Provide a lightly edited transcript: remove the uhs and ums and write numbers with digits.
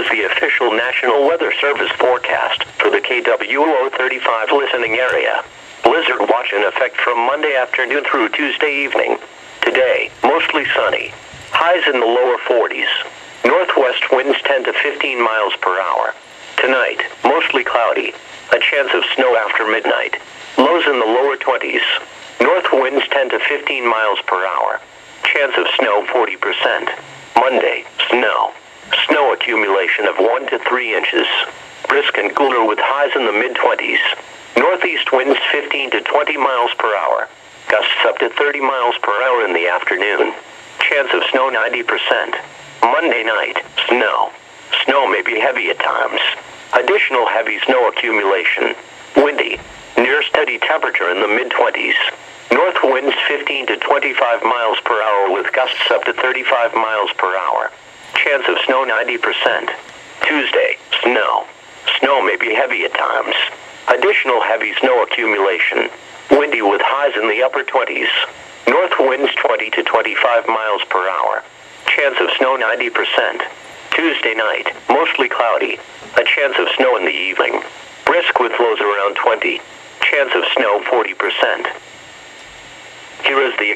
is the official National Weather Service forecast for the KWO-35 listening area. Blizzard watch in effect from Monday afternoon through Tuesday evening. Today, mostly sunny. Highs in the lower 40s. Northwest winds 10 to 15 miles per hour. Tonight, mostly cloudy. A chance of snow after midnight. Lows in the lower 20s. North winds 10 to 15 miles per hour. Chance of snow 40%. Monday, snow. Snow accumulation of 1 to 3 inches. Brisk and cooler with highs in the mid-20s. Northeast winds 15 to 20 miles per hour. Gusts up to 30 miles per hour in the afternoon. Chance of snow 90%. Monday night, snow. Snow may be heavy at times. Additional heavy snow accumulation. Windy. Near steady temperature in the mid-20s. North winds 15 to 25 miles per hour with gusts up to 35 miles per hour. Chance of snow 90%. Tuesday, snow. Snow may be heavy at times. Additional heavy snow accumulation. Windy with highs in the upper 20s. North winds 20 to 25 miles per hour. Chance of snow 90%. Tuesday night, mostly cloudy. A chance of snow in the evening. Brisk with lows around 20. Chance of snow 40%. Here is the